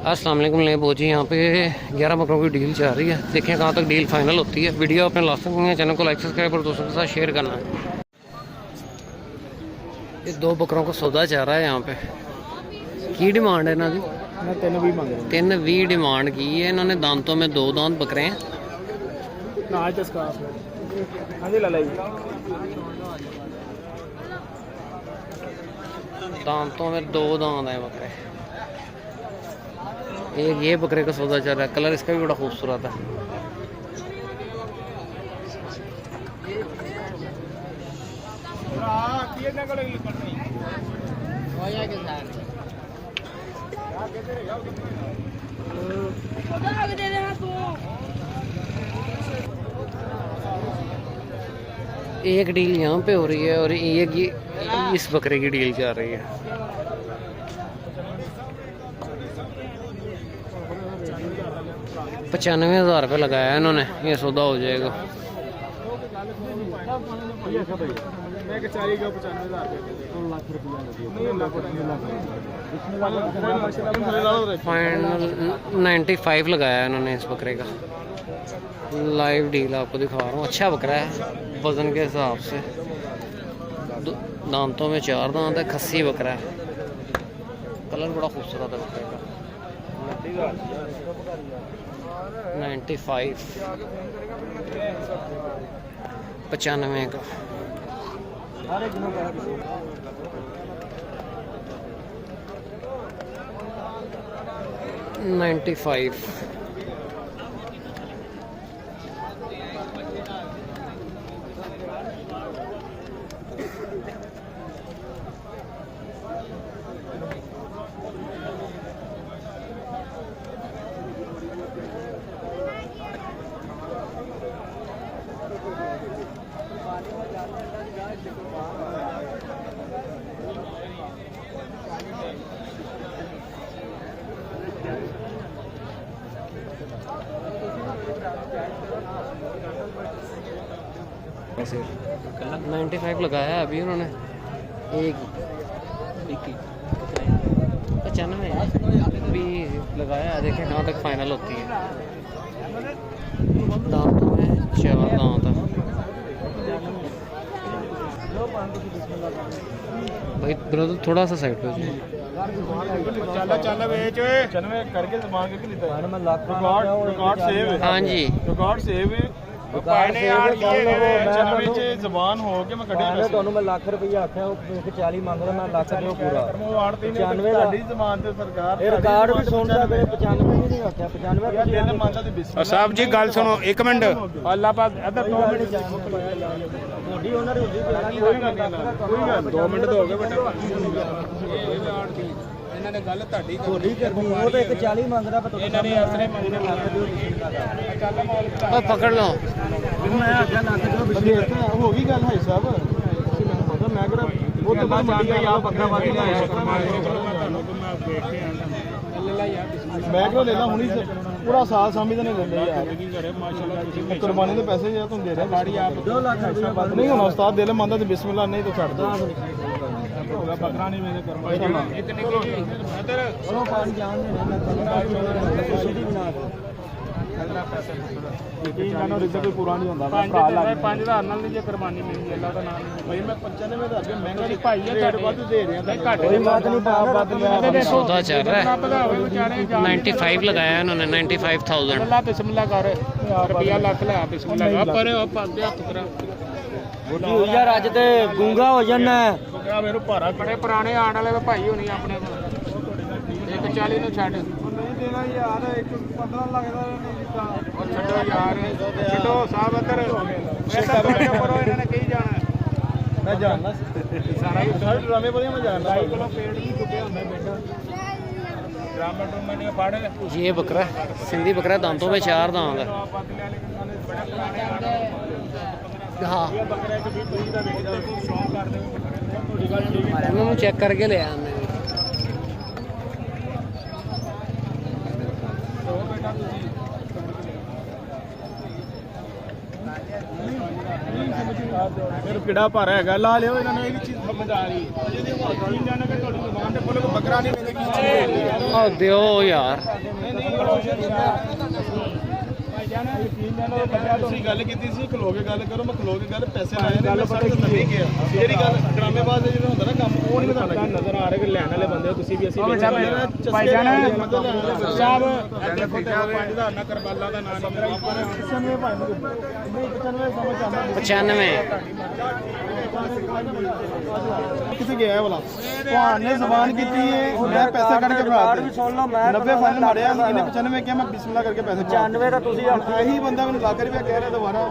अस्सलाम वालेकुम लेबो जी। यहाँ पे 11 बकरों की डील चल रही है। देखें कहाँ तक डील फाइनल होती है। वीडियो अपने लास्ट तक है, चैनल को लाइक सब्सक्राइब और दोस्तों के साथ शेयर करना है। ये 2 बकरों का सौदा चल रहा है। यहाँ पे की डिमांड है इन्हों की? 320 डिमांड की है इन्होंने। दांतों में 2 दांत बकरे हैं। दांतों में 2 दांत हैं बकरे। एक ये बकरे का सौदा चल रहा है। कलर इसका भी बड़ा खूबसूरत है। एक डील यहाँ पे हो रही है और एक ये इस बकरे की डील चल रही है। ₹95,000 लगाया इन्होंने। ये सौदा हो जाएगा। फाइनल 95 लगाया इन्होंने इस बकरे का। लाइव डील आपको दिखा रहा हूँ। अच्छा बकरा है वजन के हिसाब से। दांतों में 4 दांत है। खस्सी बकरा है। कलर बड़ा खूबसूरत है बकरे का। 95 95 का। $95। कैसे 95 लगाया है अभी उन्होंने। एक 95 भी लगाया है। देखें कहाँ तक फाइनल होती है। दांतों में 4 दांत है। भाई ब्रदर थोड़ा सा साइड पे हाँ जी। ਜ਼ਬਾਨ ਹੋ ਕੇ ਮੈਂ ਕੱਢਿਆ ਤੁਹਾਨੂੰ ਮੈਂ ਲੱਖ ਰੁਪਈਆ ਆਖਿਆ ਉਹ 40 ਮੰਗਦਾ ਮੈਂ ਲੱਖ ਦਿਓ ਪੂਰਾ 95 ਸਾਡੀ ਜ਼ਬਾਨ ਤੇ ਸਰਕਾਰ ਇਹ ਰਿਕਾਰਡ ਵੀ ਸੁਣ ਸਕਦੇ 95 ਨਹੀਂ ਆਖਿਆ 95 ਦਿਲ ਮੰਨਦਾ ਤੇ ਬਿਸਮਿਲ੍ਲਾ ਸਾਹਿਬ ਜੀ ਗੱਲ ਸੁਣੋ 1 ਮਿੰਟ ਅੱਲਾ ਪਾਕ ਇੱਧਰ 2 ਮਿੰਟ ਤੁਹਾਡੀ ਉਹਨਾਂ ਦੀ ਹੁੰਦੀ ਕੋਈ ਗੱਲ 2 ਮਿੰਟ ਤੋਂ ਹੋ ਗਏ ਬੇਟਾ ਇਹਨਾਂ ਨੇ ਗੱਲ ਤੁਹਾਡੀ ਕਰਨੀ ਉਹ ਤਾਂ 140 ਮੰਗਦਾ ਪਰ ਇਹਨਾਂ ਨੇ ਅਸਲੇ ਮੰਗਣੇ ਲੱਖ ਦਿਓ और पकड़ लो। ਮੈਂ ਆਖਿਆ ਲੱਖ ਦਿਓ ਹੋ ਗਈ ਗੱਲ ਭਾਈ ਸਾਹਿਬ ਮੈਂ ਕਿਹਾ ਉਹ ਤਾਂ ਬਾਅਦ ਮੰਡੀ ਆ ਬੱਕਰਾ ਵਾਦੀ ਲਿਆਇਆ ਮੈਂ ਕਿਹਾ ਲੈ ਲਾ ਹੁਣੀ ਪੂਰਾ ਸਾਲ ਸਾਮੀ ਤਾਂ ਨਹੀਂ ਲੈਂਦੇ ਯਾਰ ਕੀ ਕਰੇ ਮਾਸ਼ਾਅੱਲਾ ਤੁਸੀਂ ਕੁਰਬਾਨੀ ਦੇ ਪੈਸੇ ਜੇ ਤੁਹਾਨੂੰ ਦੇ ਰਹੇ ਗਾੜੀ ਆਪ 2 ਲੱਖ ਰੁਪਏ ਨਹੀਂ ਹੁਣ ਉਸਤਾਦ ਦਿਲ ਮੰਨਦਾ ਤੇ ਬਿਸਮਿਲ੍ਲਾ ਨਹੀਂ ਤਾਂ ਛੱਡ ਦੋ ਹੋਗਾ ਬੱਕਰਾ ਨਹੀਂ ਮੇਰੇ ਕਰਵਾ ਇਤਨੇ ਕੀ ਇਧਰ ਉਹ ਪਾਣੀ ਜਾਣ ਦੇ ਸਿੱਧੀ ਬਣਾ ਦੇ ਇਹਨਾਂ ਰਿਜ਼ਕ ਵੀ ਪੂਰਾ ਨਹੀਂ ਹੁੰਦਾ ਭਰਾ ਲੱਗ 5000 ਨਾਲ ਨਹੀਂ ਜੇ ਕੁਰਬਾਨੀ ਮਿਲਦੀ ਅੱਲਾ ਦਾ ਨਾਮ ਭਾਈ ਮੈਂ 95 ਦਾ ਅੱਗੇ ਮਹਿੰਗਾ ਨਹੀਂ ਭਾਈ ਰੇਟ ਵੱਧ ਦੇ ਰਿਹਾ ਤਾਂ ਘੱਟ ਕੋਈ ਬਾਤ ਨਹੀਂ ਪਾਪ ਵੱਧ ਲਿਆ सौदा चल रहा है। 95 लगाया है इन्होंने। 95,000। ਅੱਲਾ ਬਿਸਮਿਲ੍ਲਾ ਕਰ ਰੁਪਿਆ ਲੱਖ ਲੈ ਬਿਸਮਿਲ੍ਲਾ ਪਰ ਪਾਦੇ ਹੱਥ ਕਰਾ ਬੁੱਢੀ ਹੋ ਯਾਰ ਅੱਜ ਤੇ ਗੂੰਗਾ ਹੋ ਜਾਣਾ ਬੱਕਰਾ ਮੈਨੂੰ ਭਾਰਾ ਬੜੇ ਪੁਰਾਣੇ ਆਣ ਵਾਲੇ ਭਾਈ ਹੋਣੀ ਆਪਣੇ ਕੋਲ 140 ਨੂੰ ਛੱਡ ਨਹੀਂ ਦੇਣਾ ਯਾਰ 15 ਲੱਗਦਾ ਉਹ ਛੱਡੋ ਯਾਰ ਛੱਡੋ ਸਾਹਿਬ ਅੰਦਰ ਪੈਸਾ ਤੁਹਾਡੇ ਉੱਪਰੋਂ ਇਹਨਾਂ ਨੇ ਕਹੀ ਜਾਣਾ ਮੈਂ ਜਾਣਦਾ ਸਾਰਾ ਹੀ ਸਾਰੇ ਡਰਾਮੇ ਵਧੀਆ ਮੈਂ ਜਾਣਦਾ ਕੋਲੋਂ ਪੇੜ ਵੀ ਟੁੱਟਿਆ ਹੁੰਦਾ ਬੇਟਾ ਡਰਾਮਾ ਟੂਮਾ ਨੇ ਫੜ ये बकरा सिंधी बकरा। दांतों में 4 दांत है। हाँ इन्होंने चेक करके ले आने। ਫਿਰ ਕਿਹੜਾ ਭਾਰਾ ਹੈਗਾ ਲਾ ਲਿਓ ਇਹਨਾਂ ਨੇ ਇਹ ਵੀ ਚੀਜ਼ समझदारी दुकान पे बोले बकरा नहीं मिलेगी ਆ ਦਿਓ ਯਾਰ ਤੁਸੀਂ ਗੱਲ ਕੀਤੀ ਸੀ ਖਲੋ ਕੇ ਗੱਲ ਕਰੋ ਮੈਂ ਖਲੋ ਕੇ ਗੱਲ ਪੈਸੇ ਲਾਏ ਨੇ ਗੱਲ ਪਤਾ ਨਹੀਂ ਗਿਆ ਜਿਹੜੀ ਗੱਲ ਡਰਾਮੇਬਾਜ਼ ਜਿਹੜਾ ਹੁੰਦਾ ਨਾ ਕੰਮ ਉਹ ਨਹੀਂ ਤੁਹਾਨੂੰ ਨਜ਼ਰ ਆ ਰਿਹਾ ਕਿ ਲੈਣ ਵਾਲੇ ਬੰਦੇ ਹੋ ਤੁਸੀਂ ਵੀ ਅਸੀਂ ਭਾਈ ਜਾਨ ਸਾਹਿਬ ਦੇਖੋ 5000 ਨਾ ਕਰਬਾਲਾ ਦਾ ਨਾਮ 95 ਭਾਈ ਨੂੰ 95 ਸਮਝ ਆਉਂਦਾ 95 ਕਿੱਥੇ ਗਿਆ ਇਹ ਵਾਲਾ ਭਾਨ ਨੇ ਜ਼ਬਾਨ ਕੀਤੀ ਹੈ ਮੈਂ ਪੈਸੇ ਕੱਢ ਕੇ ਬਣਾ ਵੀ ਸੁਣ ਲਓ ਮੈਂ 90 ਫਾਈਨਲ ਮਾਰਿਆ ਇਹਨੇ 95 ਕਿਹਾ ਮੈਂ ਬਿਸਮਿਲ੍ਲਾ ਕਰਕੇ ਪੈਸੇ 95 ਦਾ ਤੁਸੀਂ ਇਹੀ ਬੰਦਾ ਮੈਨੂੰ ਲੱਖ ਰੁਪਇਆ ਕਹਿ ਰਿਹਾ ਦੁਬਾਰਾ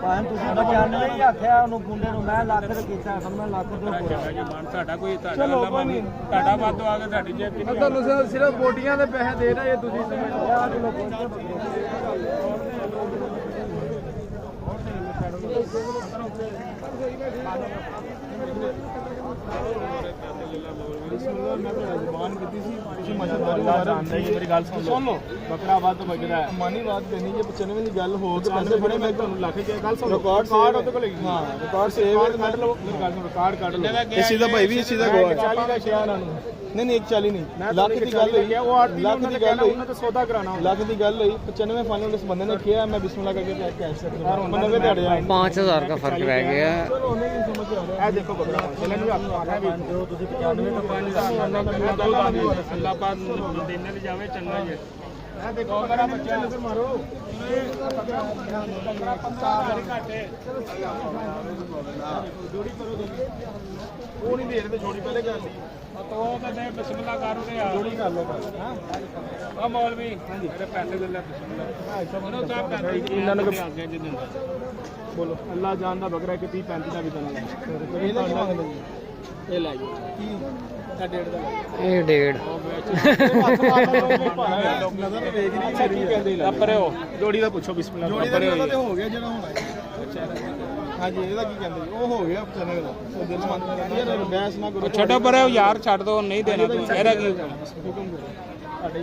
ਭਾਵੇਂ ਤੁਸੀਂ 95 ਹੀ ਆਖਿਆ ਉਹਨੂੰ ਗੁੰਡੇ ਨੂੰ ਮੈਂ ਲੱਖ ਰੁਪਏ ਕੀਤਾ ਸਮਝ ਲੱਖ ਰੁਪਏ ਪੂਰਾ ਸਾਡਾ ਕੋਈ ਚਲੋ ਕੋਈ ਨਹੀਂ ਤੁਹਾਡਾ ਵਾਧੂ ਆ ਕੇ ਸਾਡੀ ਜੇਬ ਕਿੰਨੀ ਤੁਹਾਨੂੰ ਸਿਰਫ ਬੋਟੀਆਂ ਦੇ ਪੈਸੇ ਦੇ ਰਹੇ ਤੁਸੀਂ ਸਮਝ ਮੇਰੀ ਗੱਲ ਸੁਣ ਲਓ ਬੱਕਰਾ ਵੱਧ ਵਗਦਾ ਮਾਨੀ ਬਾਤ ਕਰਨੀ ਜੇ 95 ਦੀ ਗੱਲ ਹੋ ਕੇ ਪੈਸੇ ਫੜੇ ਮੈਂ ਤੁਹਾਨੂੰ ਲੱਖ ਕੇ ਗੱਲ ਸੁਣ ਰਿਕਾਰਡ ਕਾਰਡ ਉਹਦੇ ਕੋਲ ਹਾਂ ਰਿਕਾਰਡ ਸੇਵ ਹੈ ਕੱਢ ਲਓ ਮੇਰੀ ਗੱਲ ਸੁਣ ਰਿਕਾਰਡ ਕੱਢ ਲਓ ਇਸੇ ਦਾ ਭਾਈ ਵੀ ਇਸੇ ਦਾ ਗੋਆ 40 ਦਾ ਸ਼ਿਆ ਇਹਨਾਂ ਨੂੰ ਨਹੀਂ 140 ਨਹੀਂ ਲੱਖ ਦੀ ਗੱਲ ਹੋਈ ਉਹ 8 ਲੱਖ ਦੀ ਗੱਲ ਹੋਈ ਉਹਨਾਂ ਤੇ ਸੌਦਾ ਕਰਾਣਾ ਲੱਖ ਦੀ ਗੱਲ ਹੋਈ 95 ਫਾਈਨਲ ਇਸ ਬੰਦੇ ਨੇ ਕਿਹਾ ਮੈਂ ਬਿਸਮਿਲ੍ਲਾ ਕਰਕੇ ਕੈਸ਼ ਕਰ ਦੂੰਗਾ 90 ਤੇ ਅੜ ਜਾਏ 5000 का फर्क रह गया ਚਲੋ ਉਹਨੇ ਨਹੀਂ ਸਮਝ ਆ ਰਿਹਾ ਇਹ ਦੇਖੋ ਬੱਕਰਾ ਚੱਲਣ ਵੀ ਹੱਥ ਆਖਿਆ ਵੀ ਤੁਸੀਂ 95 ਤੋਂ 5000 ਅੱਲਾਹ ਪਾਕ ਦੇਣੇ ਤੇ ਜਾਵੇ ਚੰਗਾ ਹੀ ਇਹ ਦੇਖੋ ਮੇਰਾ ਬੱਚਾ ਨਜ਼ਰ ਮਾਰੋ ਜੋੜੀ ਕਰੋ ਉਹ ਨਹੀਂ ਦੇ ਰਹੇ ਤੇ ਜੋੜੀ ਪਹਿਲੇ ਕਰ ਲਈ तो कहते बिस्मिल्लाह करो ते जोड़ी कर लो हां आ मौलवी मेरे पैसे दे ले बिस्मिल्लाह बोलो साहब पैसे इन्हां ने आगे जे दिंदा बोलो अल्लाह जानदा बकरा कि 30 35 ਦਾ ਵੀ ਦੇਣਾ ਇਹਦਾ ਕੀ ਮੰਗਦੇ ਜੀ ਇਹ ਲੈ ਜੀ ਕੀ ਦਾ ਡੇਢ ਦਾ ਇਹ ਡੇਢ ਨਜ਼ਰ ਵੇਖ ਨਹੀਂ ਛੇੜੀ ਕਹਿੰਦੇ ਲੈ ਪਰੇ ਹੋ ਜੋੜੀ ਦਾ ਪੁੱਛੋ ਬਿਸਮਿल्लाह ਪਰੇ ਹੋ ਤੇ ਹੋ ਗਿਆ ਜਿਹੜਾ ਹੋਣਾ ਅੱਛਾ ਹਾਂਜੀ ਇਹਦਾ ਕੀ ਕਹਿੰਦੇ ਉਹ ਹੋ ਗਿਆ 95 ਦਾ ਉਹ ਦਿਲ ਮੰਨ ਯਾਰ ਬੈਸ ਨਾ ਕਰੋ ਛੱਡੋ ਪਰੇ ਯਾਰ ਛੱਡ ਦੋ ਨਹੀਂ ਦੇਣਾ ਇਹਦਾ ਕੀ ਹੁਕਮ ਕਰੋ ਸਾਡੇ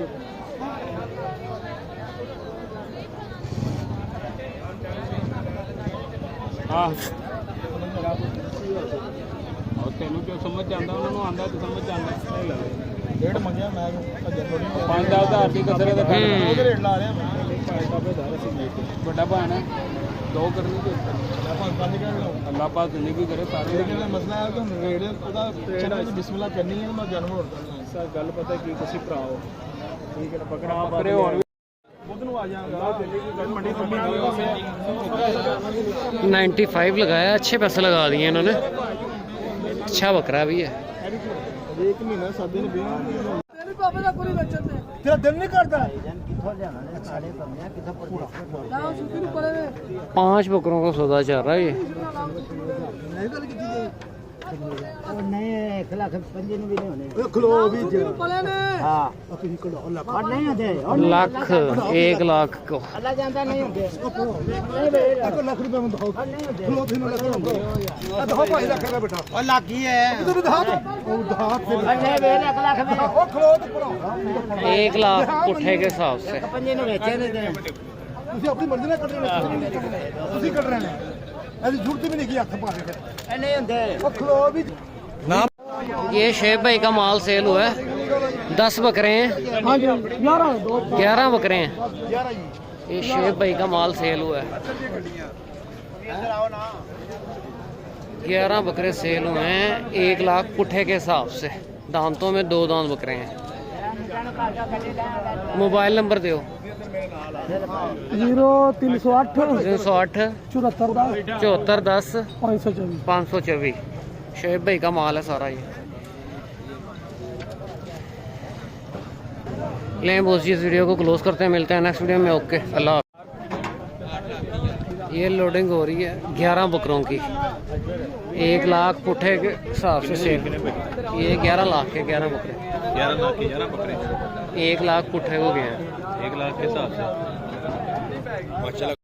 ਆਹ ਉਹ ਤੈਨੂੰ ਕਿਉਂ ਸਮਝ ਜਾਂਦਾ ਉਹਨਾਂ ਨੂੰ ਆਂਦਾ ਤੇ ਸਮਝ ਜਾਂਦਾ ਡੇਢ ਮੰਗਿਆ ਮੈਂ ਅਜੇ ਥੋੜੀ 5000 ਦੀ ਕਸਰੇ ਦੇ ਉਹਦੇ ਰੇਟ ਲਾ ਰਿਹਾ ਮੈਂ ਵੱਡਾ ਭਾਣ ਹੈ ਦੋ ਕਰਨੀ ਤੇ ਅੱਲਾਹ ਪਾਕ ਜ਼ਿੰਦਗੀ ਕਰੇ ਸਾਰੇ ਦਾ ਮਸਲਾ ਹੈ ਕਿ ਰੇਟ ਉਹਦਾ ਜਿਹੜਾ ਬਿਸਮਿਲ੍ਲਾ ਕਰਨੀ ਹੈ ਮੈਂ ਜਨਮ ਹੋਣ ਸਰ ਗੱਲ ਪਤਾ ਕੀ ਤੁਸੀਂ ਭਰਾ ਹੋ ਠੀਕ ਹੈ ਬੱਕਰਾ ਬੱਕਰੇ ਹੋਰ ਖੁਦ ਨੂੰ ਆ ਜਾਗਾ ਮੰਡੀ 95 लगाया, अच्छे पैसे लगा दिए इन्होंने। अच्छा बकरा भी है। एक महीना 7 दिन तेरा दिल नहीं करता 5 बकरों का सौदा चल रहा है ये। नहीं 1 लाख 5 भी नहीं होने खलो भी हां नहीं होते लाख 1 लाख को अल्लाह जानता नहीं होते लाख रुपए में दिखाओ खलो 3 लाख देखो भाई लाख का बेटा और लाख ही है इधर धात नहीं वे 1 लाख में ओ खलो तो पूरा 1 लाख पुट्ठे के हिसाब से। पंजे ने बेचे नहीं दे ਤੁਸੀਂ ਆਪਣੀ ਮਰਜ਼ੀ ਨਾਲ ਕੱਢ ਰਹੇ ਤੁਸੀਂ ਕੱਢ ਰਹੇ ਨੇ ऐसी जरूरत भी नहीं की हाथ पा के नहीं होते ओ खलो भी ये शेख भाई का माल सेल हुआ है। 10 बकरे हैं। हां जी 11 बकरे हैं। ये शेख भाई का माल सेल हुआ है। 11 बकरे सेल हुए हैं 1 लाख पुट्ठे के हिसाब से। दांतों में 2 दांत बकरे हैं। मोबाइल नंबर दो 0308 308 74 10 524 524। शेख भाई का माल है सारा ये। लें बोस जी, इस वीडियो को क्लोज करते हैं। मिलते हैं नेक्स्ट वीडियो में। ओके, अल्लाह। ये लोडिंग हो रही है 11 बकरों की। 1 लाख पुट्ठे के हिसाब से सेल। ये 11 लाख के 11 बकरे। 11 लाख के 11 बकरे 1 लाख पुट्ठे हो गए हैं 1 लाख के हिसाब से। माशाल्लाह।